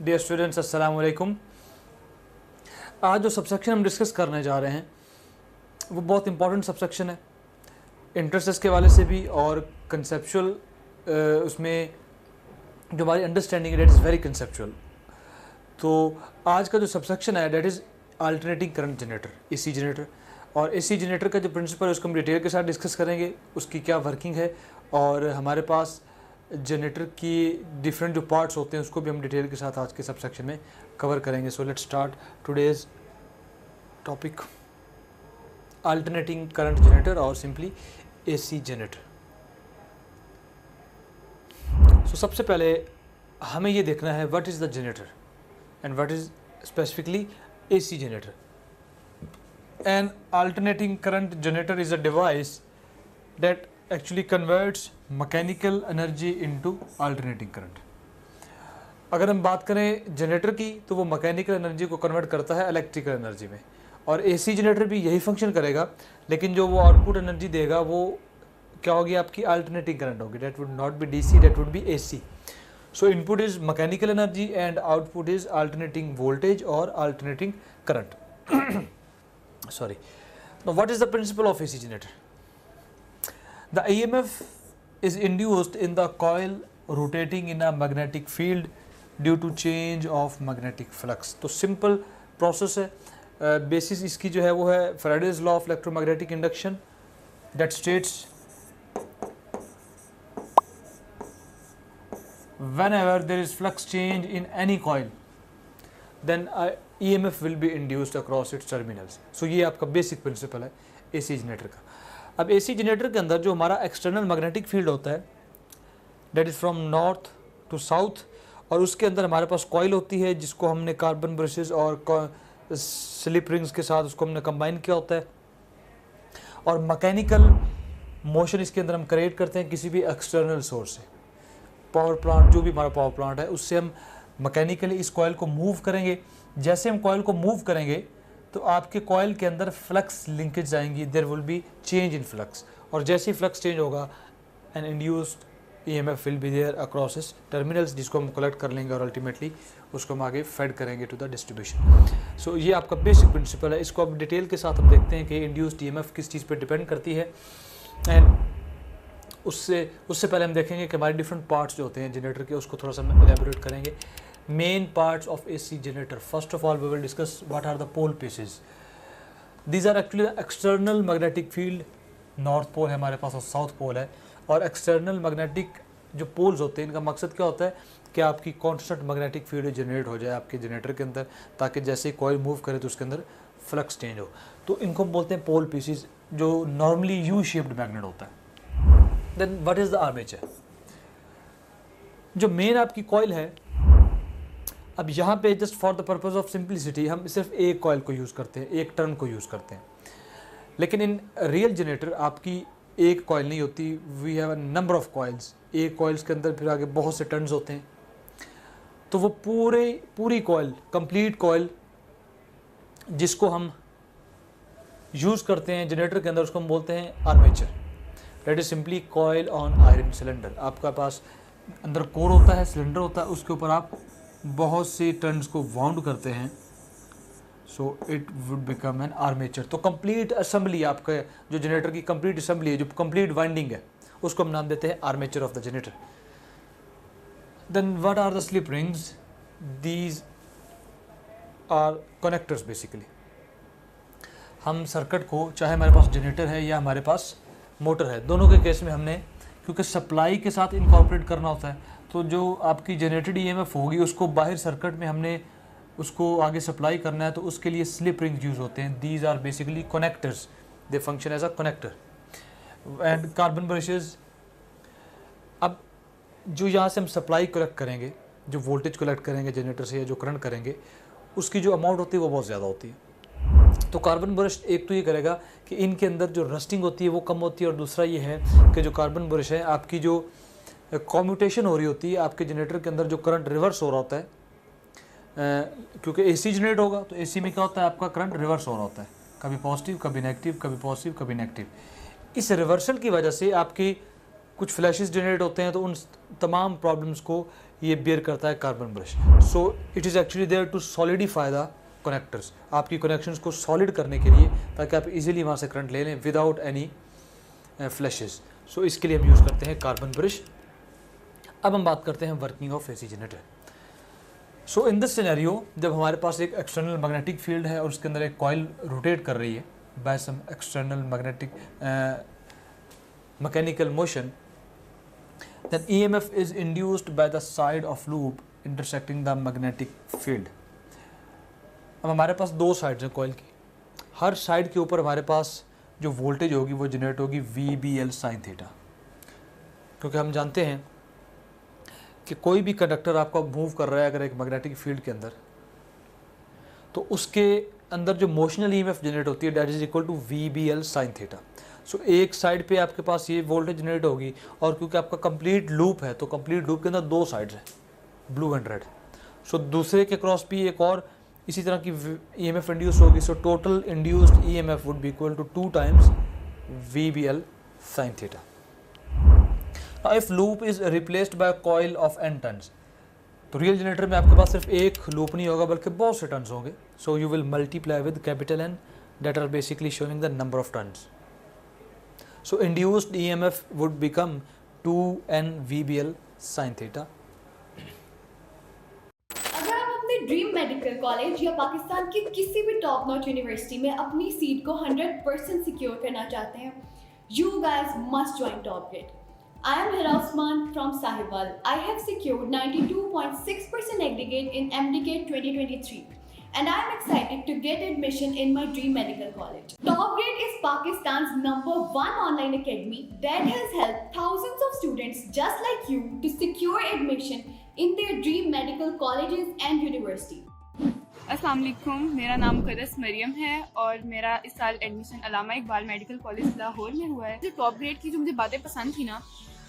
Dear students, अस्सलाम वालेकुम। आज जो सबसेक्शन हम डिस्कस करने जा रहे हैं वो बहुत इंपॉर्टेंट सबसेक्शन है इंटरेस्ट के वाले से भी, और कंसेप्चुअल उसमें जो हमारी अंडरस्टैंडिंग है डेट इज़ वेरी कंसेप्चुअल। तो आज का जो सबसेक्शन है that is alternating current generator, AC generator. और एसी जनरेटर का जो प्रिंसिपल है उसको हम डिटेल के साथ डिस्कस करेंगे, उसकी क्या वर्किंग है, और हमारे पास जनरेटर की डिफरेंट जो पार्ट्स होते हैं उसको भी हम डिटेल के साथ आज के सबसेक्शन में कवर करेंगे। So let's start today's topic, alternating current generator और सिंपली एसी जनरेटर। सो सबसे पहले हमें ये देखना है what is the generator and what is specifically AC generator. An alternating current generator is a device that actually converts mechanical energy into alternating current। अगर हम बात करें जनरेटर की तो वो मैकेनिकल एनर्जी को कन्वर्ट करता है इलेक्ट्रिकल एनर्जी में, और एसी जनरेटर भी यही फंक्शन करेगा, लेकिन जो वो आउटपुट एनर्जी देगा वो क्या होगी, आपकी अल्टरनेटिंग करंट होगी। That would not be DC, that would be AC. So input is mechanical energy and output is alternating voltage और alternating current. Sorry. Now, what is the principle of AC generator? The EMF is induced in the coil rotating in a magnetic field due to change of magnetic flux. तो simple process है, basis इसकी जो है वो है Faraday's law of electromagnetic induction that states whenever there is flux change in any coil then EMF will be induced across its terminals। So ये आपका basic principle है AC जनरेटर का। अब AC जनरेटर के अंदर जो हमारा एक्सटर्नल मैग्नेटिक फील्ड होता है that is from north to south, और उसके अंदर हमारे पास कॉइल होती है जिसको हमने कार्बन ब्रशेस और स्लिप रिंग्स के साथ उसको हमने कंबाइन किया होता है, और मैकेनिकल मोशन इसके अंदर हम क्रिएट करते हैं किसी भी एक्सटर्नल सोर्स से। पावर प्लांट, जो भी हमारा पावर प्लांट है, उससे हम मैकेनिकली इस कॉइल को मूव करेंगे। जैसे हम कॉइल को मूव करेंगे तो आपके कॉइल के अंदर फ्लक्स लिंकेज आएंगी, there will be change in flux, और जैसे ही फ्लक्स चेंज होगा an induced EMF will be there across इस टर्मिनल्स, जिसको हम कलेक्ट कर लेंगे और अल्टीमेटली उसको हम आगे फेड करेंगे टू द डिस्ट्रीब्यूशन। सो ये आपका बेसिक प्रिंसिपल है। इसको अब डिटेल के साथ हम देखते हैं कि इंड्यूस्ड ईएमएफ किस चीज़ पर डिपेंड करती है, एंड उससे पहले हम देखेंगे कि हमारे डिफरेंट पार्ट्स जो होते हैं जनरेटर के, उसको थोड़ा सा हम एलैबोरेट करेंगे। Main parts of AC generator. First of all, we will discuss what are the pole pieces. These are actually the external magnetic field. North pole है हमारे पास और South pole है, और external magnetic जो poles होते हैं इनका मकसद क्या होता है कि आपकी constant magnetic field जनरेट हो जाए आपके जनरेटर के अंदर, ताकि जैसे ही coil मूव करे तो उसके अंदर फ्लक्स चेंज हो। तो इनको बोलते हैं पोल पीसीज, जो नॉर्मली यू शेप्ड मैग्नेट होता है। Then what is the armature. जो मेन आपकी कॉइल है, अब यहाँ पे just for the purpose of simplicity हम सिर्फ एक कॉइल को यूज़ करते हैं, एक टर्न को यूज़ करते हैं, लेकिन इन रियल जनरेटर आपकी एक कॉइल नहीं होती, we have a number of coils. एक कॉइल्स के अंदर फिर आगे बहुत से टर्न्स होते हैं, तो वो पूरी कॉइल, कंप्लीट कॉइल जिसको हम यूज़ करते हैं जनरेटर के अंदर, उसको हम बोलते हैं armature. That is simply coil on iron cylinder. आपका पास अंदर कोर होता है, सिलेंडर होता है, उसके ऊपर आप बहुत सी टर्न्स को वाउंड करते हैं, so it would become an armature. तो कंप्लीट असेंबली, आपका जो जनरेटर की कंप्लीट असेंबली है, जो कंप्लीट वाइंडिंग है, उसको हम नाम देते हैं armature of the generator. Then what are the slip rings, these are connectors basically. हम सर्किट को, चाहे हमारे पास जनरेटर है या हमारे पास मोटर है, दोनों के केस में हमने क्योंकि सप्लाई के साथ इनकॉर्पोरेट करना होता है, तो जो आपकी जनरेटेड ईएमएफ होगी उसको बाहर सर्किट में हमने उसको आगे सप्लाई करना है, तो उसके लिए स्लिप रिंग्स यूज़ होते हैं। These are basically connectors, they function as a connector. And carbon brushes, अब जो यहाँ से हम सप्लाई कलेक्ट करेंगे, जो वोल्टेज कलेक्ट करेंगे जनरेटर से या जो करंट करेंगे, उसकी जो अमाउंट होती है वो बहुत ज़्यादा होती है। तो कार्बन ब्रश एक तो ये करेगा कि इनके अंदर जो रस्टिंग होती है वो कम होती है, और दूसरा ये है कि जो कार्बन ब्रश है आपकी जो कॉम्यूटेशन हो रही होती है आपके जनरेटर के अंदर, जो करंट रिवर्स हो रहा होता है, क्योंकि एसी जनरेट होगा तो एसी में क्या होता है, आपका करंट रिवर्स हो रहा होता है, कभी पॉजिटिव कभी नेगेटिव, कभी पॉजिटिव कभी नेगेटिव। इस रिवर्सल की वजह से आपकी कुछ फ्लैशेस जनरेट होते हैं, तो उन तमाम प्रॉब्लम्स को ये बेयर करता है carbon brush. So it is actually there to solidify the connectors, आपकी कनेक्शंस को सॉलिड करने के लिए, ताकि आप इजीली वहाँ से करंट ले लें विदाउट एनी फ्लैशेस। सो इसके लिए हम यूज़ करते हैं कार्बन ब्रश। अब हम बात करते हैं working of AC generator. So in this scenario, जब हमारे पास एक एक्सटर्नल मैग्नेटिक फील्ड है और उसके अंदर एक कॉइल रोटेट कर रही है by some external magnetic mechanical motion, then EMF is induced by the side of loop intersecting the magnetic field। अब हमारे पास दो साइड्स हैं कॉइल की, हर साइड के ऊपर हमारे पास जो वोल्टेज होगी वो जनरेट होगी VBL sin थीटा, क्योंकि हम जानते हैं कि कोई भी कंडक्टर आपका मूव कर रहा है अगर एक मैग्नेटिक फील्ड के अंदर, तो उसके अंदर जो मोशनल EMF जनरेट होती है that is equal to VBL sin theta. सो एक साइड पे आपके पास ये वोल्टेज जनरेट होगी, और क्योंकि आपका कंप्लीट लूप है तो कंप्लीट लूप के अंदर दो साइड्स हैं, ब्लू एंड रेड। सो दूसरे के क्रॉस भी एक और इसी तरह की EMF इंड्यूस होगी। So total induced EMF would be equal to 2 times VBL sin theta. Now if loop is replaced by a coil of n turns, तो रियल जनरेटर में आपके पास सिर्फ एक लूप नहीं होगा बल्कि बहुत से टर्न्स होंगे। So you will multiply with capital N that are basically showing the number of turns। So induced EMF would become 2n VBL sin theta। अगर आप अपने ड्रीम मेडिकल कॉलेज या पाकिस्तान की किसी भी टॉप नॉच यूनिवर्सिटी में अपनी सीट को 100% सिक्योर करना चाहते हैं, you guys must join TopGrade। I am Hira Usman from Sahiwal। I have secured 92.6% aggregate in MDK 2023 and I am excited to get admission in my dream medical college। TopGrade is Pakistan's #1 online academy that has helped thousands of students just like you to secure admission in their dream medical colleges and university। अस्सलाम वालेकुम, मेरा नाम मुक़द्दस मरियम है और मेरा इस साल admission अल्लामा Iqbal medical college Lahore में हुआ है। जो टॉप ग्रेड की जो मुझे बातें पसंद थी ना,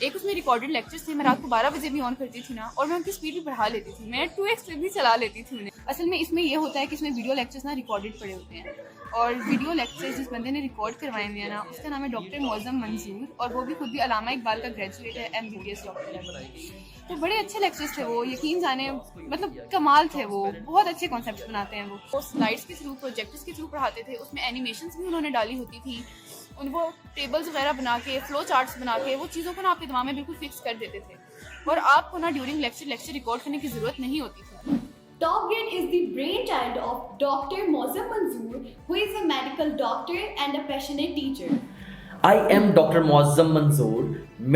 एक उसमें रिकॉर्डेड लेक्चर्स थे, मैं रात को 12 बजे भी ऑन करती थी ना, और मैं उनकी स्पीड भी बढ़ा लेती थी, मैं 2x भी चला लेती थी उन्हें। असल में इसमें यह होता है कि इसमें वीडियो लेक्चर्स ना रिकॉर्डेड पड़े होते हैं, और वीडियो लेक्चर्स जिस बंदे ने रिकॉर्ड करवाए हुए हैं ना, उसका नाम है डॉक्टर मौज़म मंजूर, और वो भी खुद भी अल्लामा इकबाल का ग्रेजुएट है, MBBS डॉक्टर है। तो बड़े अच्छे लेक्चर्स थे वो, यकीन जाने मतलब कमाल थे वो, बहुत अच्छे कॉन्सेप्ट बनाते हैं वो स्लाइड्स के थ्रू, प्रोजेक्टर्स के थ्रू पढ़ाते थे, उसमें एनिमेशंस भी उन्होंने डाली होती थी, उनको टेबल्स वगैरह बना के, फ्लो चार्ट्स बना के, वो चीज़ों को ना आपके दिमाग में बिल्कुल फिक्स कर देते थे, और आपको ना ड्यूरिंग लेक्चर रिकॉर्ड करने की ज़रूरत नहीं होती थी। TopGrade is the brainchild of Dr. Mozam Manzoor, who is a medical doctor and a passionate teacher। I am Dr. Mozam Manzoor.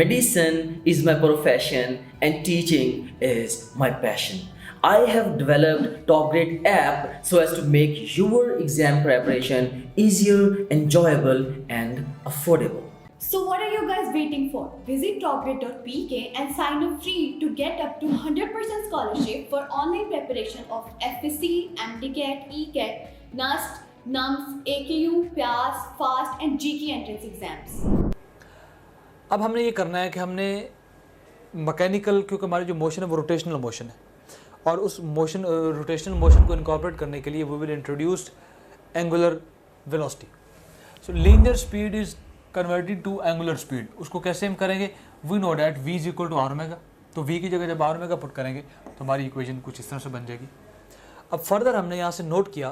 Medicine is my profession and teaching is my passion। I have developed TopGrade app so as to make your exam preparation easier, enjoyable and affordable। So what are you guys waiting for? Visit topgrade.pk and sign up free to get up to 100% scholarship for online preparation of FSC, MDCAT, ECAT, NUST, NUMS, AKU, PAS, FAST and GK entrance exams। अब हमने ये करना है कि हमने mechanical, क्योंकि हमारी जो मोशन है वो रोटेशनल मोशन है, और उस मोशन रोटेशनल मोशन को इनकॉर्पोरेट करने के लिए we will introduce angular velocity. So linear speed is converted to angular speed. उसको कैसे हम करेंगे? We know that v is equal to R omega, तो v की जगह जब आर ओमेगा पुट करेंगे तो हमारी इक्वेशन कुछ इस तरह से बन जाएगी। अब फर्दर हमने यहाँ से नोट किया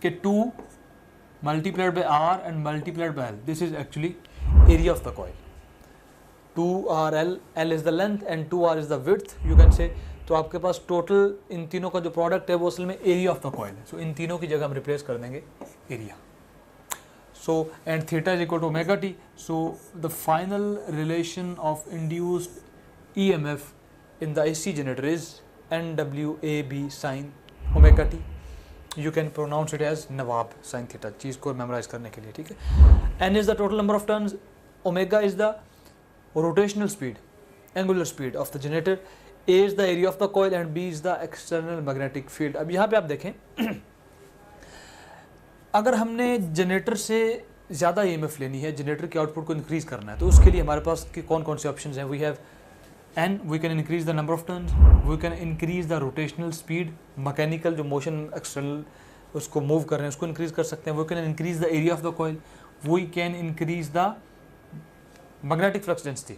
कि 2 multiplied by R and multiplied by L, this is actually area of the coil. 2RL, L is the length and 2R is the width, you can say. तो आपके पास टोटल इन तीनों का जो प्रोडक्ट है वो असल में एरिया ऑफ द कॉइल है। सो इन तीनों की जगह हम रिप्लेस कर देंगे area. So and theta is equal to omega t. So the final relation of induced EMF in the AC generator is NWAB sin omega t। You can pronounce it as Nawab sin theta, चीज़ को memorize करने के लिए, ठीक है। N is the total number of turns, omega is the rotational speed, angular speed of the generator, A is the area of the coil and B is the external magnetic field। अब यहाँ पे आप देखें, अगर हमने generator से ज़्यादा EMF लेनी है, जनरेटर के आउटपुट को इंक्रीज़ करना है, तो उसके लिए हमारे पास कौन कौन से ऑप्शंस हैं? We have N, we can increase the number of turns, we can increase the rotational speed, mechanical जो मोशन एक्सटर्नल उसको मूव कर रहे हैं उसको इंक्रीज़ कर सकते हैं, we can increase the area of the coil, we can increase the magnetic flux density.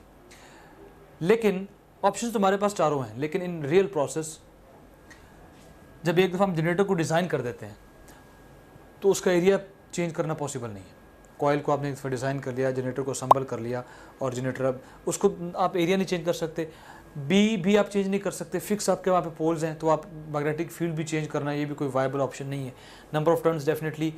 लेकिन ऑप्शंस तो हमारे पास चारों हैं, लेकिन इन रियल प्रोसेस जब एक दफ़ा हम जनरेटर को डिज़ाइन कर देते हैं तो उसका एरिया चेंज करना पॉसिबल नहीं है। कॉइल को आपने एक दफ़ा डिज़ाइन कर लिया, जनरेटर को असम्बल कर लिया, और जनरेटर अब उसको आप एरिया नहीं चेंज कर सकते, बी भी आप चेंज नहीं कर सकते, फिक्स आपके वहाँ पे पोल्स हैं, तो आप मैग्नेटिक फील्ड भी चेंज करना ये भी कोई वायबल ऑप्शन नहीं है। नंबर ऑफ टर्न्स डेफिनेटली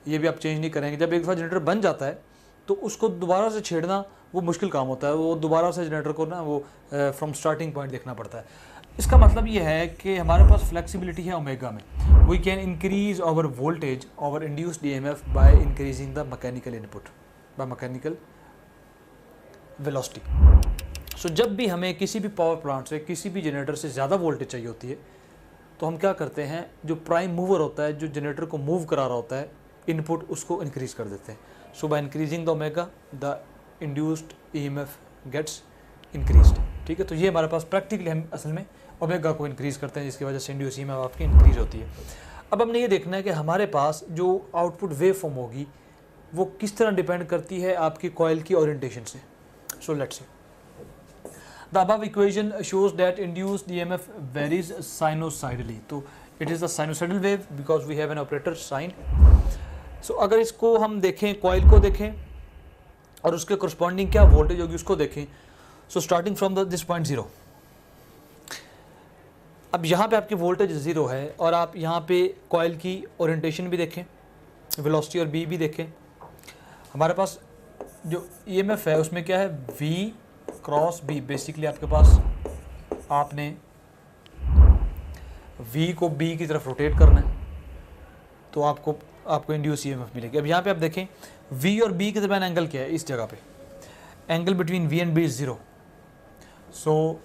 ये भी आप चेंज नहीं करेंगे। जब एक दफ़ा जनरेटर बन जाता है तो उसको दोबारा से छेड़ना वो मुश्किल काम होता है, वो दोबारा से जनरेटर को ना वो फ्रॉम स्टार्टिंग पॉइंट देखना पड़ता है। इसका मतलब ये है कि हमारे पास फ्लेक्सिबिलिटी है ओमेगा में। We can increase our voltage our induced EMF by increasing the mechanical input by mechanical velocity. So जब भी हमें किसी भी पावर प्लांट से, किसी भी जनरेटर से ज़्यादा वोल्टेज चाहिए होती है तो हम क्या करते हैं, जो प्राइम मूवर होता है, जो जनरेटर को मूव करा रहा होता है, इनपुट उसको इंक्रीज़ कर देते हैं। So by increasing the omega the induced EMF gets increased. ठीक है, तो ये हमारे पास प्रैक्टिकली हम असल में ओमेगा को इंक्रीज़ करते हैं, जिसकी वजह से इंड्यूस ईएमएफ आपकी इंक्रीज़ होती है। अब हमने ये देखना है कि हमारे पास जो आउटपुट वेव फॉर्म होगी वो किस तरह डिपेंड करती है आपकी कॉइल की ओरिएंटेशन से। So let's see the above equation shows that induced EMF varies sinusoidally. तो it is the sinusoidal wave because we have an operator sine. So अगर इसको हम देखें, कॉइल को देखें और उसके करस्पॉन्डिंग क्या वोल्टेज होगी उसको देखें। So starting from this point 0, अब यहाँ पे आपकी वोल्टेज 0 है और आप यहाँ पे कॉइल की ओरिएंटेशन भी देखें, वेलोसिटी और बी भी देखें। हमारे पास जो ईएमएफ है उसमें क्या है, V क्रॉस B। बेसिकली आपके पास आपने V को B की तरफ रोटेट करना है तो आपको इंड्यूस ईएमएफ मिलेगी। अब यहाँ पे आप देखें V और B के दरमियान एंगल क्या है, इस जगह पे angle between V and B is 0। So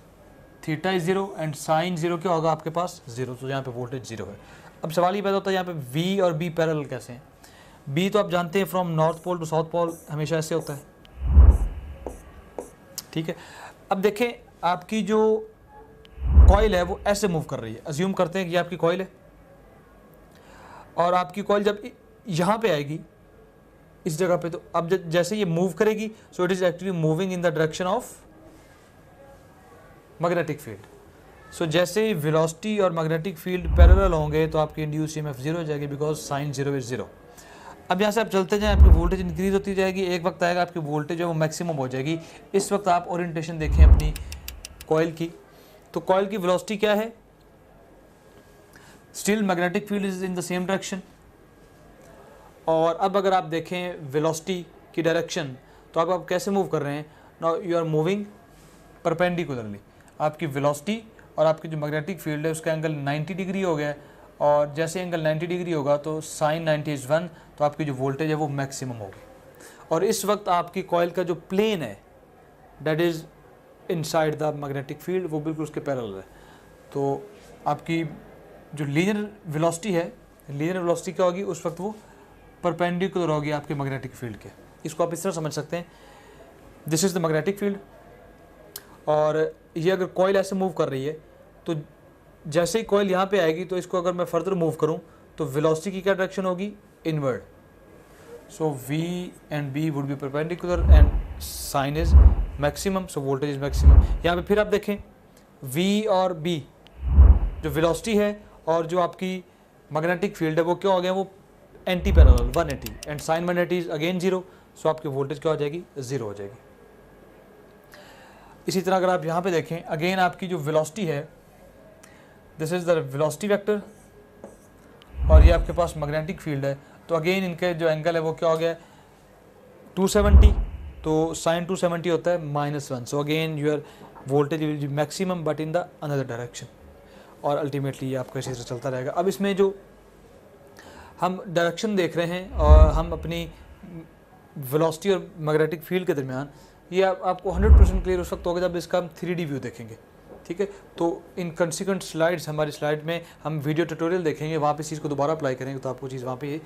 theta is 0 and sine 0 क्या होगा आपके पास, 0। तो यहाँ पे वोल्टेज 0 है। अब सवाल ये पैदा होता है यहाँ पे V और B पैरेलल कैसे हैं। B तो आप जानते हैं from north pole to south pole हमेशा ऐसे होता है। ठीक है, अब देखें आपकी जो कॉइल है वो ऐसे मूव कर रही है। अज्यूम करते हैं कि आपकी कॉइल है और आपकी कॉइल जब यहाँ पे आएगी इस जगह पे, तो अब जैसे ये मूव करेगी so it is actually moving in the direction of magnetic field. So जैसे वेलोसिटी और मैग्नेटिक फील्ड पैरेलल होंगे तो आपकी इंड्यूस ईएमएफ 0 हो जाएगी बिकॉज साइन 0 इज 0। अब यहाँ से आप चलते जाएं, आपकी वोल्टेज इंक्रीज होती जाएगी, एक वक्त आएगा आपकी वोल्टेज जो है वो मैक्सिमम हो जाएगी। इस वक्त आप ओरिएंटेशन देखें अपनी कॉइल की, तो कॉइल की वेलोसिटी क्या है, still magnetic field is in the same direction. और अब अगर आप देखें वेलोसिटी की डायरेक्शन तो आप कैसे मूव कर रहे हैं, now you are moving perpendicularly. आपकी वेलोसिटी और आपकी जो मैग्नेटिक फील्ड है उसका एंगल 90 डिग्री हो गया है, और जैसे एंगल 90 डिग्री होगा तो साइन 90 इज़ 1, तो आपकी जो वोल्टेज है वो मैक्सिमम होगी। और इस वक्त आपकी कॉइल का जो प्लेन है that is inside the magnetic field वो बिल्कुल उसके पैरेलल है। तो आपकी जो लीनियर वेलोसिटी है, लीनियर वेलोसिटी क्या होगी उस वक्त, वो परपेंडिकुलर होगी आपके मैग्नेटिक फील्ड के। इसको आप इस तरह समझ सकते हैं, this is the magnetic field और ये अगर कॉइल ऐसे मूव कर रही है तो जैसे ही कॉइल यहाँ पे आएगी तो इसको अगर मैं फर्दर मूव करूँ तो वेलोसिटी की क्या डायरेक्शन होगी, inward. So V and B would be perpendicular and sine is maximum, so voltage is maximum. यहाँ पे फिर आप देखें V और B जो वेलोसिटी है और जो आपकी मैग्नेटिक फील्ड है वो क्या हो गया, वो anti parallel 180 and sine 180 is again 0। So आपकी वोल्टेज क्या हो जाएगी, 0 हो जाएगी। इसी तरह अगर आप यहाँ पे देखें अगेन आपकी जो वेलोसिटी है, this is the velocity vector और ये आपके पास मैग्नेटिक फील्ड है, तो अगेन इनके जो एंगल है वो क्या हो गया 270, तो साइन 270 होता है -1। So again your voltage will be maximum but in the another direction, और अल्टीमेटली ये आपका इसी तरह चलता रहेगा। अब इसमें जो हम डायरेक्शन देख रहे हैं और हम अपनी वेलोसिटी और मैग्नेटिक फील्ड के दरमियान, ये आपको 100% क्लियर उस वक्त होगा जब इसका हम 3D व्यू देखेंगे। ठीक है, तो इन कंसिक्वेंट स्लाइड्स, हमारी स्लाइड में हम वीडियो ट्यूटोरियल देखेंगे, वहाँ पे इस चीज़ को दोबारा अप्लाई करेंगे तो आपको चीज़ वहाँ पे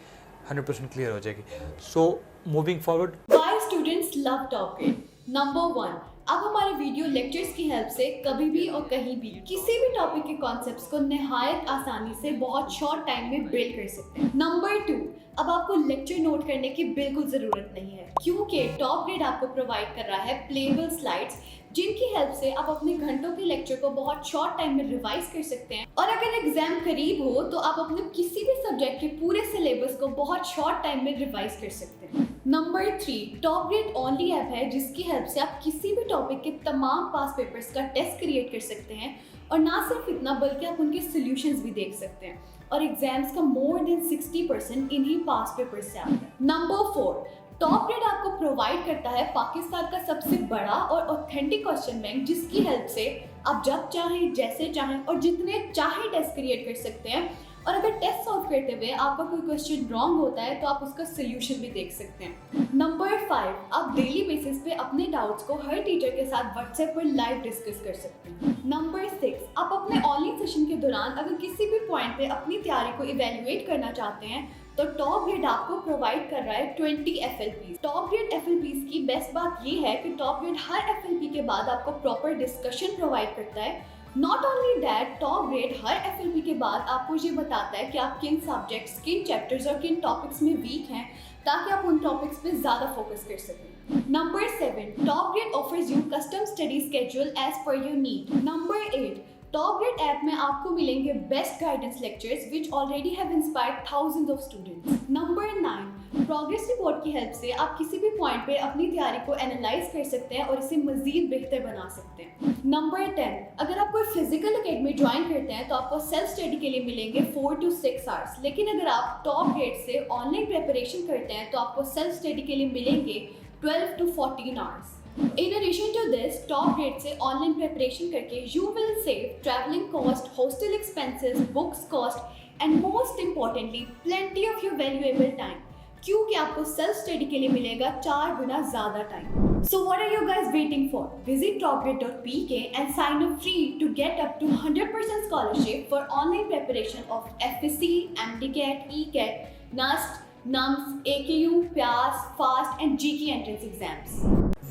100% क्लियर हो जाएगी। So moving forward, Why students love Top Grade? Number 1, अब हमारे वीडियो लेक्चर्स की हेल्प से कभी भी और कहीं भी किसी भी टॉपिक के कॉन्सेप्ट्स को निहायत आसानी से बहुत शॉर्ट टाइम में बिल्ड कर सकते हैं। नंबर 2, अब आपको लेक्चर नोट करने की बिल्कुल ज़रूरत नहीं है, क्योंकि टॉप ग्रेड आपको प्रोवाइड कर रहा है प्लेबल स्लाइड्स, जिनकी हेल्प से आप अपने घंटों के लेक्चर को बहुत शॉर्ट टाइम में रिवाइज कर सकते हैं। और अगर एग्जाम करीब हो तो आप अपने किसी भी सब्जेक्ट के पूरे सिलेबस को बहुत शॉर्ट टाइम में रिवाइज कर सकते हैं। Number 3, top grade only app है जिसकी हेल्प से आप किसी भी टॉपिक के तमाम पास पेपर्स का टेस्ट क्रिएट कर सकते हैं, और ना सिर्फ इतना बल्कि आप उनके सॉल्यूशंस भी देख सकते हैं, और एग्जाम्स का मोर देन 60% इन्हीं पास पेपर्स से आता है। नंबर 4, टॉप ग्रेड आपको प्रोवाइड करता है पाकिस्तान का सबसे बड़ा और ऑथेंटिक क्वेश्चन बैंक, जिसकी हेल्प से आप जब चाहें, जैसे चाहें और जितने चाहें टेस्ट क्रिएट कर सकते हैं। और अगर टेस्ट सॉल्व करते हुए आपका कोई क्वेश्चन रॉन्ग होता है तो आप उसका सोल्यूशन भी देख सकते हैं। नंबर 5, आप डेली बेसिस पे अपने डाउट्स को हर टीचर के साथ व्हाट्सएप पर लाइव डिस्कस कर सकते हैं। नंबर 6, आप अपने ऑनलाइन सेशन के दौरान अगर किसी भी पॉइंट पे अपनी तैयारी को इवेल्युएट करना चाहते हैं तो टॉप ग्रेड आपको प्रोवाइड कर रहा है 20 FLPs। टॉप ग्रेड FLPs की बेस्ट बात ये है कि टॉप ग्रेड हर FLP के बाद आपको प्रॉपर डिस्कशन प्रोवाइड करता है। Not only that, top grade her FLP के बाद आपको ये बताता है कि आप किन सब्जेक्ट्स, किन चैप्टर्स और किन टॉपिक्स में वीक हैं, ताकि आप उन टॉपिक्स पे ज़्यादा फोकस कर सकें। Number 7, top grade offers you custom study schedule as per your need. Number 8, top grade app में आपको मिलेंगे best guidance lectures which already have inspired thousands of students. Number 9, progress report की help से आप किसी भी पॉइंट पे अपनी तैयारी को एनालाइज कर सकते हैं और इसे मजीद बेहतर बना सकते हैं। नंबर 10, अगर आप कोई फिजिकल एकेडमी ज्वाइन करते हैं तो आपको सेल्फ स्टडी के लिए मिलेंगे 4 to 6 आवर्स, लेकिन अगर आप टॉप ग्रेड से ऑनलाइन प्रिपरेशन करते हैं तो आपको सेल्फ स्टडी के लिए मिलेंगे 12 to 14 hours. In addition to this, top grade से ऑनलाइन प्रिपरेशन करके you will save traveling cost, hostel expenses, books cost, and most importantly, plenty of your valuable time, क्योंकि आपको सेल्फ स्टडी के लिए मिलेगा 4 गुना ज़्यादा time. So what are you guys waiting for? Visit topgrade.pk and sign up free to get up to 100% scholarship for online preparation of FSC, MDCAT, ECAT, NUST, NUMS, AKU, PIAS, FAST and GK entrance exams.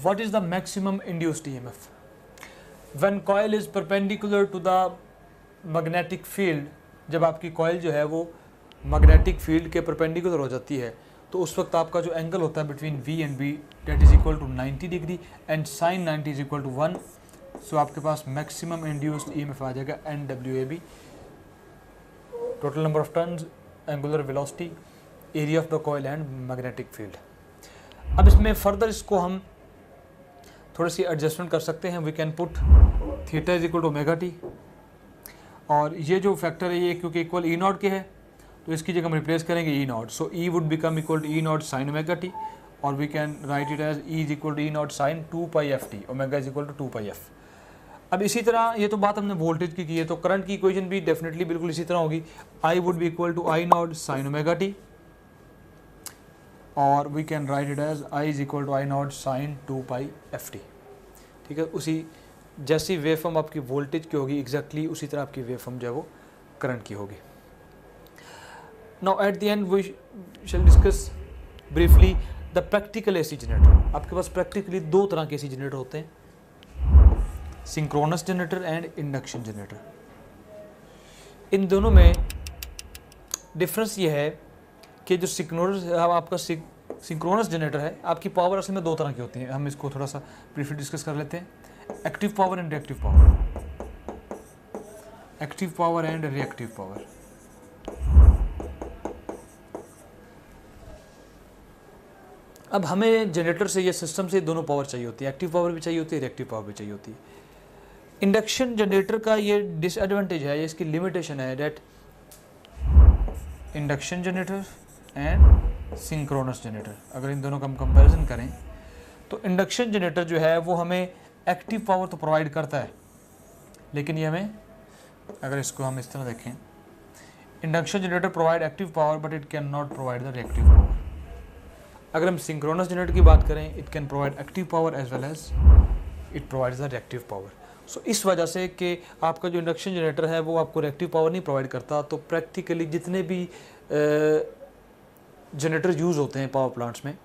What is the maximum induced EMF? When coil is perpendicular to the magnetic field, जब आपकी coil जो है वो magnetic field के perpendicular हो जाती है तो उस वक्त आपका जो एंगल होता है between V and B that is equal to 90 degree and sin 90 is equal to 1. So आपके पास maximum induced EMF आ जाएगा NWAB, total number of turns, angular velocity, area of the coil and magnetic field. अब इसमें further इसको हम थोड़ी सी adjustment कर सकते हैं। We can put theta is equal to omega T, और ये जो फैक्टर है ये क्योंकि इक्वल ई नॉट के है तो इसकी जगह हम रिप्लेस करेंगे E naught. So E would become equal to E naught sine omega T, और we can write it as E is equal to E naught sine 2 pi F T, omega is equal to 2 pi F. अब इसी तरह ये तो बात हमने voltage की है, तो करंट की इक्वेशन भी डेफिनेटली बिल्कुल इसी तरह होगी। I would be equal to I naught sine omega T, और we can write it as I is equal to I naught sine 2 pi F T. ठीक है, उसी जैसी वेव फॉर्म आपकी वोल्टेज की होगी एग्जैक्टली उसी तरह आपकी वेव फॉर्म जो है वो करंट की होगी। Now at the end we shall discuss briefly the practical AC generator. आपके पास प्रैक्टिकली 2 तरह के एसी जनरेटर होते हैं, synchronous generator and induction generator. इन दोनों में डिफरेंस ये है कि जो आपका सिंक्रोनस जनरेटर है, आपकी पावर असल में 2 तरह की होती है। हम इसको थोड़ा सा ब्रीफली डिस्कस कर लेते हैं, active power and reactive power. Active power and reactive power. अब हमें जनरेटर से या सिस्टम से दोनों पावर चाहिए होती है, एक्टिव पावर भी चाहिए होती है, रिएक्टिव पावर भी चाहिए होती है। इंडक्शन जनरेटर का ये डिसएडवांटेज है, ये इसकी लिमिटेशन है that induction generator and synchronous generator, अगर इन दोनों का हम कंपैरिजन करें तो इंडक्शन जनरेटर जो है वो हमें एक्टिव पावर तो प्रोवाइड करता है, लेकिन ये हमें, अगर इसको हम इस तरह देखें, induction generator provide active power but it can not provide the reactive power. अगर हम सिंक्रोनस जनरेटर की बात करें, it can provide active power as well as it provides the reactive power. So इस वजह से कि आपका जो इंडक्शन जनरेटर है वो आपको रिएक्टिव पावर नहीं प्रोवाइड करता, तो प्रैक्टिकली जितने भी जनरेटर यूज़ होते हैं पावर प्लांट्स में,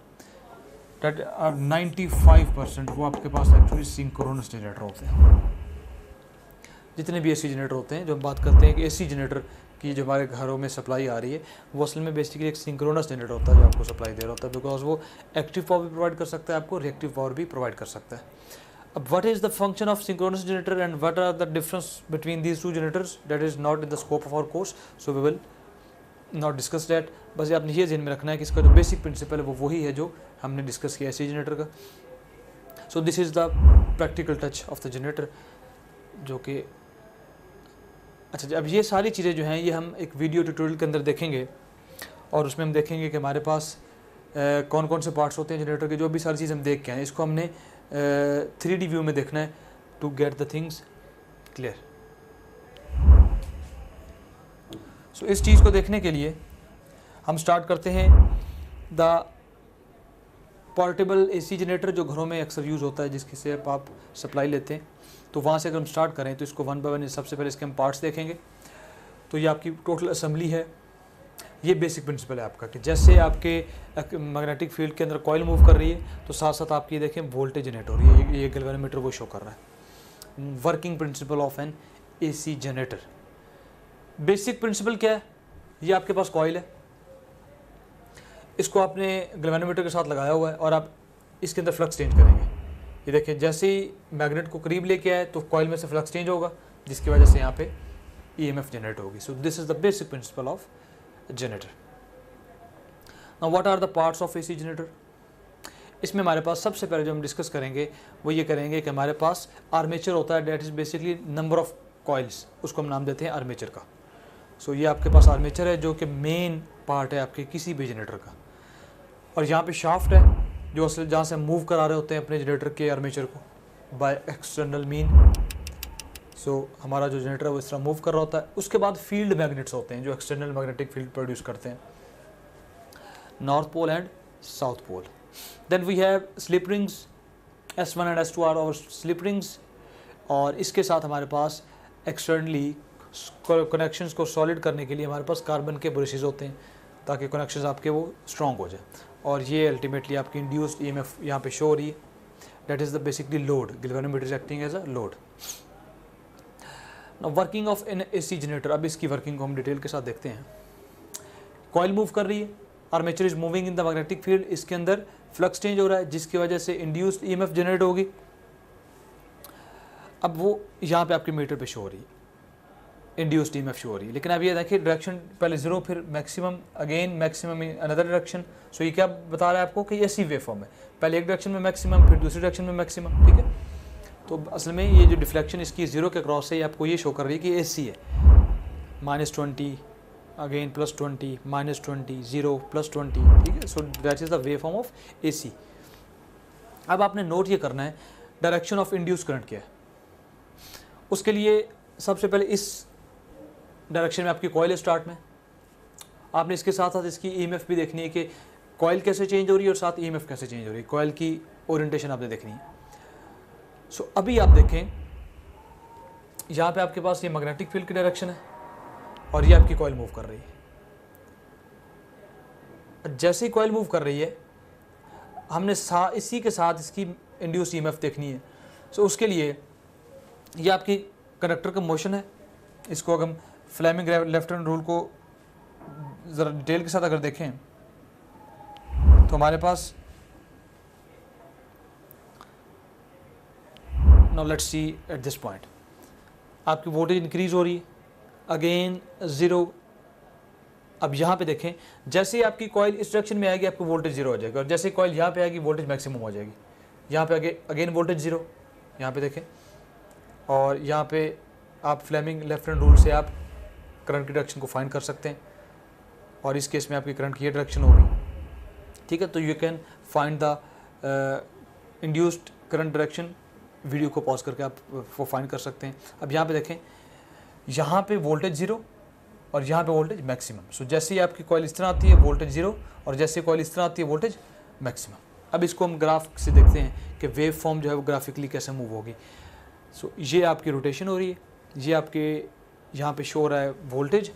दैट 95% वो आपके पास एक्चुअली सिंक्रोनस जनरेटर होते हैं। जितने भी एसी जनरेटर होते हैं, जो हम बात करते हैं कि एसी जनरेटर की जो हमारे घरों में सप्लाई आ रही है, वो असल में बेसिकली एक सिंक्रोनस जनरेटर होता है जो आपको सप्लाई दे रहा होता है, बिकॉज वो एक्टिव पावर भी प्रोवाइड कर सकता है आपको, रिएक्टिव पावर भी प्रोवाइड कर सकता है। अब what is the function of synchronous generator and what are the difference between these two generators, that is not in the scope of our course, so we will not discuss that. बस ये आपने ये ध्यान में रखना है कि इसका जो बेसिक प्रिंसिपल है वो वही है जो हमने डिस्कस किया एसी जनरेटर का। So this is the practical touch of the generator, जो कि अच्छा, अब ये सारी चीज़ें जो हैं ये हम एक वीडियो ट्यूटोरियल के अंदर देखेंगे, और उसमें हम देखेंगे कि हमारे पास कौन कौन से पार्ट्स होते हैं जनरेटर के। जो भी सारी चीज़ हम देख के आए, इसको हमने 3D व्यू में देखना है to get the things clear. So इस चीज़ को देखने के लिए हम स्टार्ट करते हैं द पोर्टेबल एसी जनरेटर, जो घरों में अक्सर यूज़ होता है, जिसकी से आप सप्लाई लेते हैं। तो वहाँ से अगर हम स्टार्ट करें तो इसको वन बाय वन सबसे पहले इसके हम पार्ट्स देखेंगे। तो ये आपकी टोटल असेंबली है। ये बेसिक प्रिंसिपल है आपका कि जैसे आपके मैग्नेटिक फील्ड के अंदर कॉइल मूव कर रही है, तो साथ साथ आपकी देखें वोल्टेज जनरेट हो रही है। ये गैल्वेनोमीटर वो शो कर रहा है। Working principle of an AC generator. Basic principle क्या है? ये आपके पास कॉइल है, इसको आपने गैल्वेनोमीटर के साथ लगाया हुआ है, और आप इसके अंदर फ्लक्स चेंज करेंगे। ये देखिए, जैसे ही मैग्नेट को करीब लेके आए तो कॉइल में से फ्लक्स चेंज होगा, जिसकी वजह से यहाँ पे ईएमएफ जनरेट होगी। So this is the basic principle of generator. Now what are the parts of AC generator? इसमें हमारे पास सबसे पहले जो हम डिस्कस करेंगे वो ये करेंगे कि हमारे पास आर्मेचर होता है, that is basically number of coils, उसको हम नाम देते हैं आर्मेचर का। सो ये आपके पास आर्मेचर है जो कि मेन पार्ट है आपके किसी भी जनरेटर का, और यहाँ पे शाफ्ट है जो असल जहाँ से मूव करा रहे होते हैं अपने जनरेटर के आर्मेचर को बाय एक्सटर्नल मीन। सो हमारा जो जनरेटर है वो इस तरह मूव कर रहा होता है। उसके बाद फील्ड मैग्नेट्स होते हैं जो एक्सटर्नल मैग्नेटिक फील्ड प्रोड्यूस करते हैं, north pole and south pole. Then we have slip rings, S1 and S2 are our slip rings, और इसके साथ हमारे पास एक्सटर्नली कनेक्शंस को सॉलिड करने के लिए हमारे पास कार्बन के ब्रशेज होते हैं, ताकि कनेक्शंस आपके वो स्ट्रॉन्ग हो जाए। और ये अल्टीमेटली आपकी इंड्यूस्ड ईएमएफ यहाँ पे शो हो रही है, that is the basically load. Galvanometer is acting as a load. Now working of an AC generator, अब इसकी वर्किंग को हम डिटेल के साथ देखते हैं। कॉइल मूव कर रही है, armature is moving in the magnetic field, इसके अंदर फ्लक्स चेंज हो रहा है, जिसकी वजह से इंड्यूस्ड ईएमएफ जनरेट होगी। अब वो यहाँ पे आपके मीटर पे शो हो रही है, इंड्यूस्ड ईएमएफ शो हो रही है। लेकिन अब ये देखिए डायरेक्शन पहले जीरो, फिर maximum, again maximum in another direction. So ये क्या बता रहा है आपको कि एसी वेव फॉर्म है, पहले एक डायरेक्शन में मैक्सिमम, फिर दूसरी डायरेक्शन में मैक्सिमम। ठीक है, तो असल में ये जो डिफ्लेक्शन इसकी जीरो के क्रॉस है, आपको ये शो कर रही है कि एसी है। -20, अगेन +20, -20, 0, +20। ठीक है, so that is the wave form of AC. अब आपने नोट ये करना है डायरेक्शन ऑफ इंड्यूस करंट क्या है। उसके लिए सबसे पहले इस डायरेक्शन में आपकी कॉइल स्टार्ट में, आपने इसके साथ साथ इसकी ईएमएफ भी देखनी है कि कॉइल कैसे चेंज हो रही है और साथ ईएमएफ कैसे चेंज हो रही है। कॉइल की ओरिएंटेशन आपने देखनी है। सो अभी आप देखें, यहाँ पे आपके पास ये मैग्नेटिक फील्ड की डायरेक्शन है और ये आपकी कॉइल मूव कर रही है। जैसे ही कॉइल मूव कर रही है, हमने इसी के साथ इसकी इंड्यूस ईएमएफ देखनी है। सो उसके लिए ये आपकी कंडक्टर का मोशन है। इसको अगर हम फ्लेमिंग लेफ्ट हैंड रूल को ज़रा डिटेल के साथ अगर देखें तो हमारे पास, now let's see at this point, आपकी वोल्टेज इंक्रीज हो रही है, अगेन 0। अब यहाँ पे देखें, जैसे ही आपकी कॉइल इस डायरेक्शन में आएगी आपकी वोल्टेज 0 हो जाएगी, और जैसे कॉइल यहाँ पे आएगी वोल्टेज मैक्सिमम हो जाएगी। यहाँ पे अगेन वोल्टेज 0, यहाँ पे देखें, और यहाँ पे आप फ्लेमिंग लेफ्ट हैंड रूल से आप करंट की डायरेक्शन को फाइंड कर सकते हैं, और इस केस में आपकी करंट की ये डायरेक्शन होगी। ठीक है, तो you can find the induced current direction. Video को पॉज करके आप वो फाइंड कर सकते हैं। अब यहाँ पे देखें, यहाँ पे वोल्टेज 0 और यहाँ पे वोल्टेज मैक्सिमम। सो जैसे ही आपकी कॉइल इस तरह आती है वोल्टेज 0, और जैसे कॉइल इस तरह आती है वोल्टेज मैक्सिमम। अब इसको हम ग्राफ से देखते हैं कि वेव फॉर्म जो है वो ग्राफिकली कैसे मूव होगी। सो ये आपकी रोटेशन हो रही है, ये आपके यहाँ पे शो हो रहा है वोल्टेज,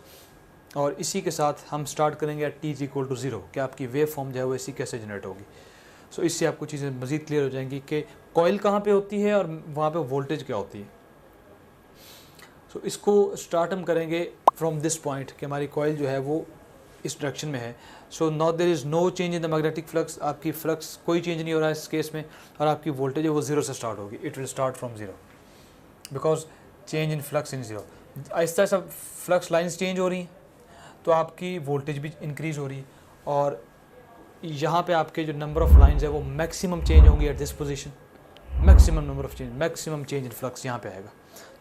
और इसी के साथ हम स्टार्ट करेंगे एट t = 0 कि आपकी वेव फॉर्म जो है वो ऐसी कैसे जनरेट होगी। सो इससे आपको चीज़ें मज़ीद क्लियर हो जाएंगी कि कॉइल कहाँ पे होती है और वहाँ पे वोल्टेज क्या होती है। सो इसको स्टार्ट हम करेंगे फ्रॉम दिस पॉइंट कि हमारी कॉइल जो है वो इस डायरेक्शन में है। So now there is no change in the magnetic flux, आपकी फ्लक्स कोई चेंज नहीं हो रहा है इस केस में, और आपकी वोल्टेज है वो ज़ीरो से स्टार्ट होगी, it will start from zero because change in flux in zero. Aahista Aahista flux lines change हो रही हैं तो आपकी वोल्टेज भी इंक्रीज़ हो रही है, और यहाँ पे आपके जो नंबर ऑफ लाइंस है वो मैक्सिमम चेंज होंगी at this position, maximum number of change, maximum change in flux यहाँ पे आएगा,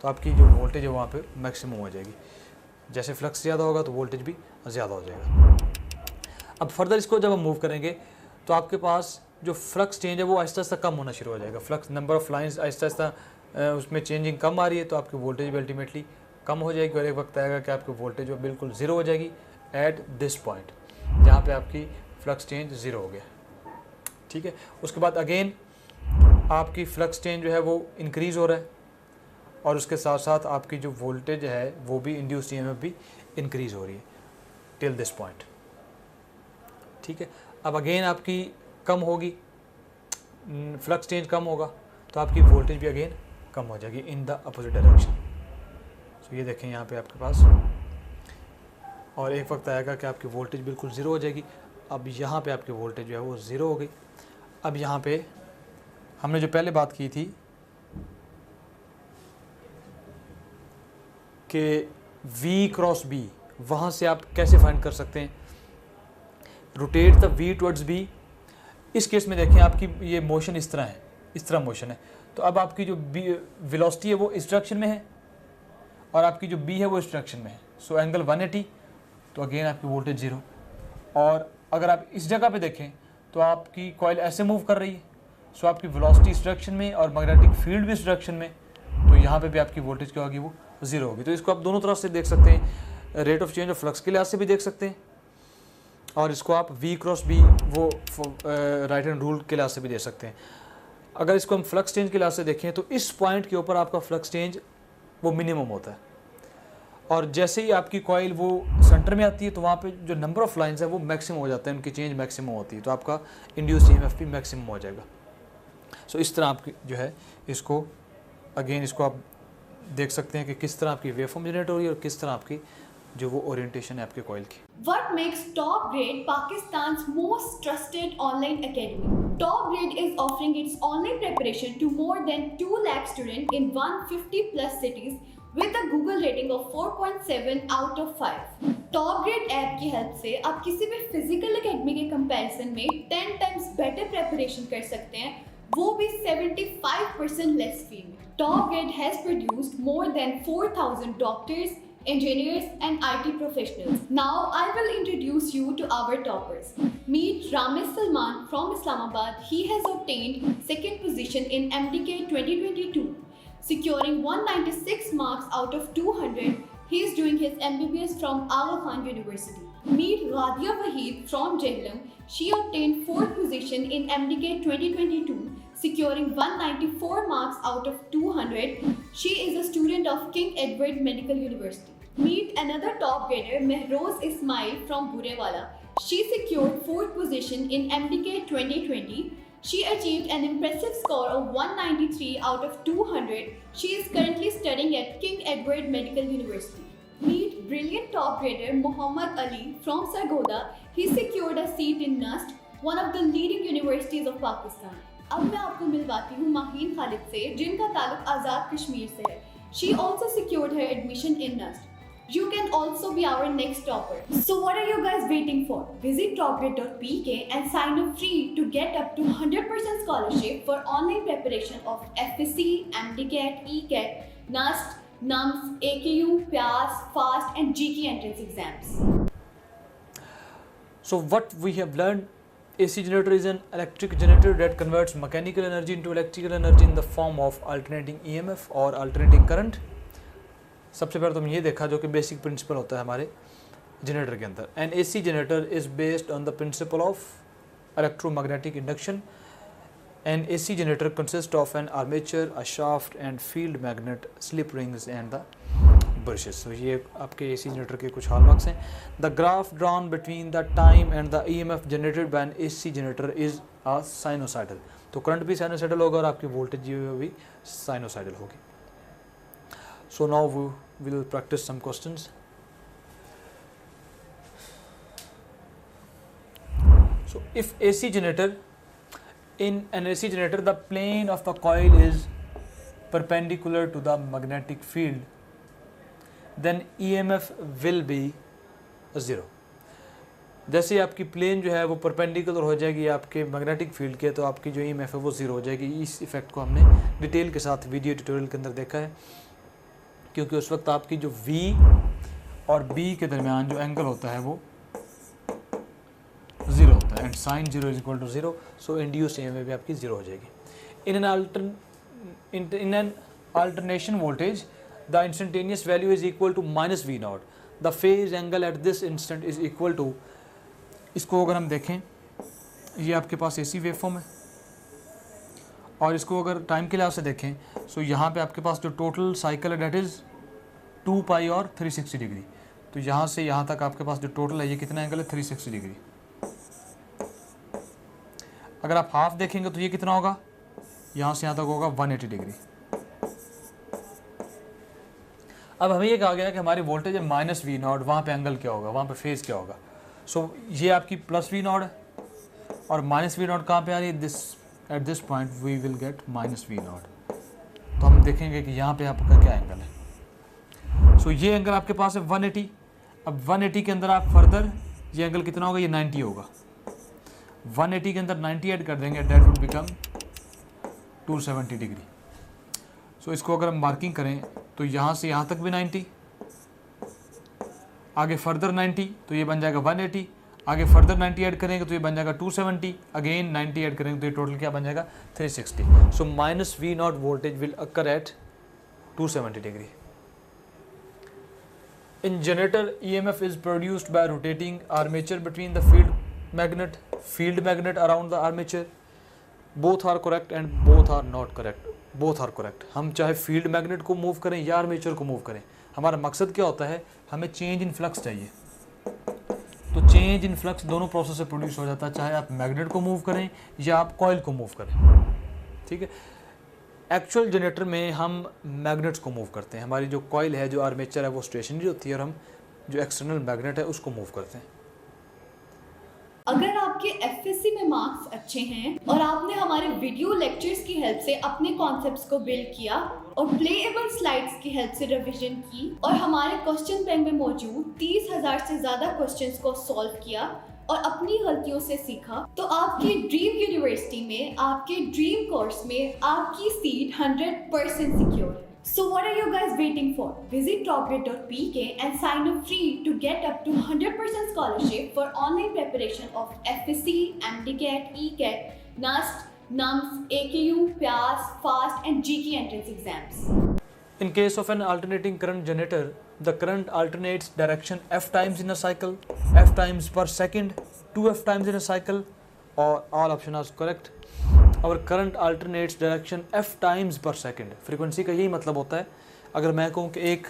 तो आपकी जो वोल्टेज है वहाँ पे मैक्सिमम हो जाएगी। जैसे फ्लक्स ज़्यादा होगा तो वोल्टेज भी ज़्यादा हो जाएगा। अब फर्दर इसको जब हम मूव करेंगे तो आपके पास जो फ्लक्स चेंज है वो आहिस्ता आहिस्ता कम होना शुरू हो जाएगा। Flux number of lines Aahista Aahista उसमें चेंजिंग कम आ रही है तो आपकी वोल्टेज भी अल्टीमेटली कम हो जाएगी, और एक वक्त आएगा कि आपकी वोल्टेज जो बिल्कुल ज़ीरो हो जाएगी एट दिस पॉइंट जहाँ पे आपकी फ्लक्स चेंज ज़ीरो हो गया। ठीक है, उसके बाद अगेन आपकी फ्लक्स चेंज जो है वो इंक्रीज़ हो रहा है, और उसके साथ साथ आपकी जो वोल्टेज है वो भी इंड्यूस्ड ईएमएफ भी इंक्रीज़ हो रही है टिल दिस पॉइंट। ठीक है, अब अगेन आपकी कम होगी, फ्लक्स चेंज कम होगा तो आपकी वोल्टेज भी अगेन कम हो जाएगी in the opposite direction. So ये देखें यहाँ पे आपके पास, और एक वक्त आएगा कि आपकी वोल्टेज बिल्कुल ज़ीरो हो जाएगी। अब यहाँ पे आपकी वोल्टेज जो है वो ज़ीरो हो गई। अब यहाँ पे हमने जो पहले बात की थी कि V क्रॉस B, वहाँ से आप कैसे फाइंड कर सकते हैं, rotate the V towards B। इस केस में देखें आपकी ये मोशन इस तरह है, इस तरह मोशन है, तो अब आपकी जो वेलोसिटी है वो इस डायरेक्शन में है और आपकी जो B है वो इस डायरेक्शन में है। सो एंगल 180, तो अगेन आपकी वोल्टेज ज़ीरो। और अगर आप इस जगह पे देखें तो आपकी कॉइल ऐसे मूव कर रही है, सो आपकी वेलोसिटी इस डायरेक्शन में और मैग्नेटिक फील्ड भी इस डायरेक्शन में, तो यहाँ पे भी आपकी वोल्टेज क्या होगी, वो ज़ीरो होगी। तो इसको आप दोनों तरफ से देख सकते हैं, rate of change of flux के लिहाज से भी देख सकते हैं, और इसको आप V क्रॉस B वो राइट हैंड रूल के लिहाज से भी दे सकते हैं। अगर इसको हम फ्लक्स चेंज के लिहाज से देखें तो इस पॉइंट के ऊपर आपका फ्लक्स चेंज वो मिनिमम होता है, और जैसे ही आपकी कॉइल वो सेंटर में आती है तो वहाँ पे जो नंबर ऑफ लाइंस है वो मैक्सिमम हो जाता है, उनकी चेंज मैक्सिमम होती है, तो आपका इंड्यूस्ड ईएमएफ भी मैक्सिमम हो जाएगा। सो इस तरह आपकी जो है इसको अगेन इसको आप देख सकते हैं कि किस तरह आपकी वेवफॉर्म जनरेट हो रही है और किस तरह आपकी जो वो ओरिएंटेशन है आपके कॉइल की। What makes Top Grade Pakistan's most trusted online academy? Top Grade is offering its online preparation to more than 2 lakh students in 150 plus cities with a Google rating of 4.7 out of 5. Top Grade app की help से आप किसी भी physical academy के comparison में 10 times better preparation कर सकते हैं, वो भी 75% less fee में। Top Grade has produced more than 4,000 doctors, engineers and IT professionals. Now I will introduce you to our toppers. Meet Ramesh Salman from Islamabad. He has obtained second position in MDK 2022, securing 196 marks out of 200. He is doing his MBBS from Aga Khan University. Meet Radia Waheed from Jhelum. She obtained fourth position in MDK 2022, securing 194 marks out of 200. She is a student of King Edward Medical University. Meet another top grader, Mehroz Ismail from Burewala. She secured fourth position in MDK 2020. She achieved an impressive score of 193 out of 200. She is currently studying at King Edward Medical University. Meet brilliant top grader Muhammad Ali from Sargodha. He secured a seat in NUST, one of the leading universities of Pakistan. अब मैं आपको मिलवाती हूँ माहीन खालिद से, जिनका ताल्लुक आज़ाद कश्मीर से है। She also secured her admission in NUST. You can also be our next topper. So what are you guys waiting for? Visit topgrade.pk and sign up free to get up to 100% scholarship for online preparation of FSC, MDCAT, ECAT, NUST, NUMS, AKU, PAS, FAST and GK entrance exams. So what we have learned, AC generator is an electric generator that converts mechanical energy into electrical energy in the form of alternating EMF or alternating current. सबसे पहले तो हम ये देखा जो कि basic principle होता है हमारे जनरेटर के अंदर। An AC generator is based on the principle of electromagnetic induction. An AC generator consists of an armature, a shaft and field magnet, slip rings and the brushes. तो ये आपके AC generator के कुछ hallmarks हैं। The graph drawn between the time and the EMF generated by an AC generator is a sinusoidal. तो current भी sinusoidal होगा और आपकी वोल्टेज भी साइनोसाइडल होगी। So now we will practice some questions. So if AC generator, in an AC generator the plane of the coil is perpendicular to the magnetic field, then EMF will be 0। जैसे आपकी plane जो है वो perpendicular हो जाएगी आपके magnetic field के, तो आपकी जो EMF है वो 0 हो जाएगी। इस इफेक्ट को हमने डिटेल के साथ वीडियो ट्यूटोरियल के अंदर देखा है, क्योंकि उस वक्त आपकी जो V और B के दरमियान जो एंगल होता है वो 0 होता है, and sine 0 is equal to 0। So induced EMF भी आपकी 0 हो जाएगी। In an alternation voltage the instantaneous value is equal to minus V naught. The phase angle at this instant is equal to, इसको अगर हम देखें, ये आपके पास एसी वेव फॉर्म है, और इसको अगर टाइम के लिहाज से देखें, सो यहाँ पे आपके पास जो टोटल साइकिल है डेट इज़ 2 पाई और 360 डिग्री। तो यहाँ से यहाँ तक आपके पास जो टोटल है ये कितना एंगल है, 360 डिग्री। अगर आप हाफ देखेंगे तो ये कितना होगा, यहाँ से यहाँ तक होगा 180 डिग्री। अब हमें ये कहा गया कि हमारी वोल्टेज है माइनस वी नॉट, वहाँ पे एंगल क्या होगा, वहाँ पे फेज क्या होगा। सो ये आपकी प्लस वी नॉट है, और माइनस वी नॉट कहाँ पे आ रही है, this at this point we will get minus V naught. तो हम देखेंगे कि यहाँ पे आपका क्या एंगल है। सो ये एंगल आपके पास है 180। अब 180 के अंदर आप फर्दर ये एंगल कितना होगा, ये 90 होगा। 180 के अंदर 90 ऐड कर देंगे, डेट वुड बिकम 270 डिग्री। सो इसको अगर हम मार्किंग करें तो यहाँ से यहाँ तक भी 90, आगे फर्दर 90 तो ये बन जाएगा 180, आगे फर्दर 90 ऐड करेंगे तो ये बन जाएगा 270, अगेन 90 ऐड करेंगे तो ये टोटल क्या बन जाएगा, 360। So minus V naught voltage will occur at 270 degree. In generator, EMF is produced by rotating armature between the field magnet around the armature. Both are correct and both are not correct. Both are correct. हम चाहे field magnet को move करें या armature को move करें, हमारा मकसद क्या होता है, हमें चेंज इन फ्लक्स चाहिए। तो चेंज इन फ्लक्स दोनों प्रोसेस से प्रोड्यूस हो जाता है, चाहे आप मैग्नेट को मूव करें या आप कॉइल को मूव करें। ठीक है, एक्चुअल जनरेटर में हम मैग्नेट्स को मूव करते हैं, हमारी जो कॉइल है, जो आर्मेचर है, वो स्टेशनरी होती है, और हम जो एक्सटर्नल मैग्नेट है उसको मूव करते हैं। अगर आपके एफएससी में मार्क्स अच्छे हैं और आपने हमारे वीडियो लेक्चर्स की हेल्प से अपने कॉन्सेप्ट्स को बिल्ड किया और प्लेएबल स्लाइड्स की हेल्प से रिवीजन की और हमारे क्वेश्चन बैंक में मौजूद 30,000 से ज़्यादा क्वेश्चंस को सॉल्व किया और अपनी गलतियों से सीखा, तो आपकी ड्रीम यूनिवर्सिटी में, आपके ड्रीम कोर्स में आपकी सीट 100% सिक्योर है। So what are you guys waiting for? Visit topgrade.pk and sign up free to get up to 100% scholarship for online preparation of FSC, MDCAT, ECAT, NAST, NUMS, AKU, PAS, FAST and GK entrance exams. In case of an alternating current generator, the current alternates direction f times in a cycle, f times per second, 2f times in a cycle, or all options are correct. Our current alternates direction f times per second. Frequency का यही मतलब होता है, अगर मैं कहूँ कि एक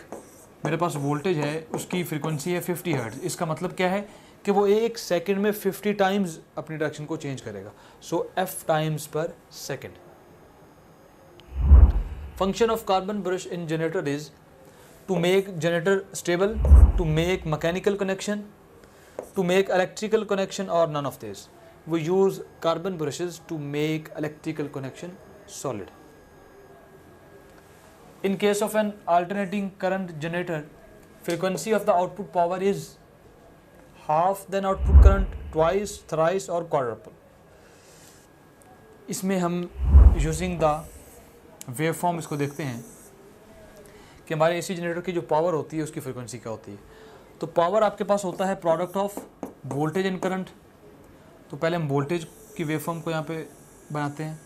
मेरे पास वोल्टेज है, उसकी फ्रीक्वेंसी है 50 हर्ट्ज, इसका मतलब क्या है कि वो एक सेकंड में 50 टाइम्स अपनी डायरेक्शन को चेंज करेगा। सो f टाइम्स पर second. Function of carbon brush in generator is to make generator stable, to make mechanical connection, to make electrical connection, or none of this. We use carbon brushes to make electrical connection solid. In case of an alternating current generator, frequency of the output power is half than output current, twice, thrice or quadruple. इसमें हम using the wave form इसको देखते हैं कि हमारे AC generator की जो power होती है उसकी फ्रीक्वेंसी क्या होती है। तो पावर आपके पास होता है product of voltage and current. तो पहले हम वोल्टेज की वेव फॉर्म को यहाँ पे बनाते हैं।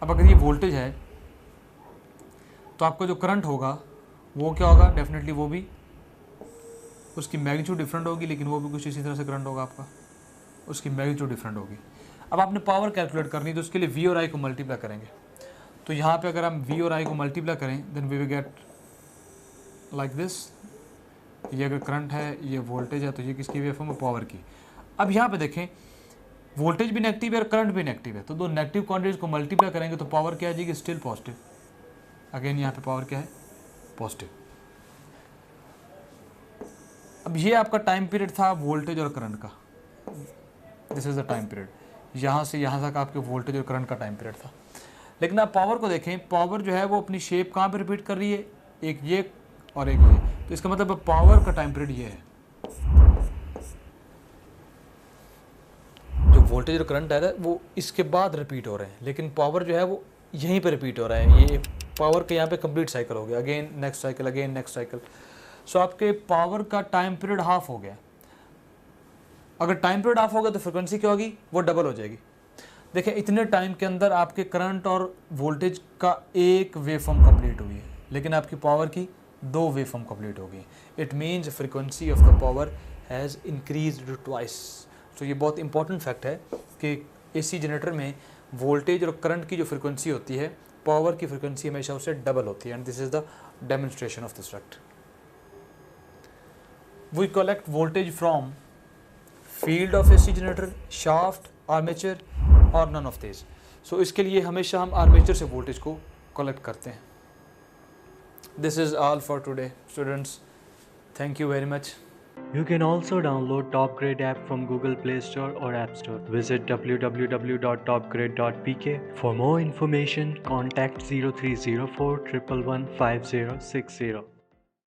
अब अगर ये वोल्टेज है तो आपका जो करंट होगा वो क्या होगा, डेफिनेटली वो भी उसकी मैग्नीट्यूड डिफरेंट होगी, लेकिन वो भी कुछ इसी तरह से करंट होगा आपका, उसकी मैग्नीट्यूड डिफरेंट होगी। अब आपने पावर कैलकुलेट करनी, तो उसके लिए V और I को मल्टीप्लाई करेंगे। तो यहाँ पे अगर हम V और I को मल्टीप्लाई करें then we will get like this. ये अगर करंट है, ये वोल्टेज है, तो ये किसकी वेवफॉर्म है? पावर की। अब यहाँ पे देखें वोल्टेज भी नेगेटिव है और करंट भी नेगेटिव है, तो दो नेगेटिव क्वांटिटीज को मल्टीप्लाई करेंगे तो पावर क्या आ जाएगी? Still positive. अगेन यहाँ पे पावर क्या है? पॉजिटिव। अब ये आपका टाइम पीरियड था वोल्टेज और करंट का, this is the time period. यहाँ से यहाँ तक आपके वोल्टेज और करंट का टाइम पीरियड था। लेकिन आप पावर को देखें, पावर जो है वो अपनी शेप कहाँ पे रिपीट कर रही है? एक ये और एक ये, तो इसका मतलब पावर का टाइम पीरियड ये है। जो वोल्टेज और करंट है वो इसके बाद रिपीट हो रहे हैं, लेकिन पावर जो है वो यहीं पे रिपीट हो रहा है। ये पावर के यहाँ पे कंप्लीट साइकिल हो गया, again next cycle, again next cycle. So आपके पावर का टाइम पीरियड हाफ हो गया। अगर टाइम पीरियड हाफ हो गया तो फ्रिक्वेंसी क्या होगी? वो डबल हो जाएगी। देखिए इतने टाइम के अंदर आपके करंट और वोल्टेज का एक वेवफॉर्म कंप्लीट हुई है, लेकिन आपकी पावर की 2 वेवफॉर्म कंप्लीट हो गई। It means frequency of the power has increased twice. तो ये बहुत इंपॉर्टेंट फैक्ट है कि एसी जनरेटर में वोल्टेज और करंट की जो फ्रिक्वेंसी होती है, पावर की फ्रिक्वेंसी हमेशा उससे डबल होती है। And this is the demonstration of this fact. We collect voltage from field of AC generator, shaft, armature और नन ऑफ दिस। सो इसके लिए हमेशा हम आर्मेचर से वोल्टेज को कलेक्ट करते हैं। This is all for today, students. Thank you very much. You can also download TopGrade app from Google Play Store or App Store. Visit www.topgrade.pk. For more information, contact 0304 111 5060.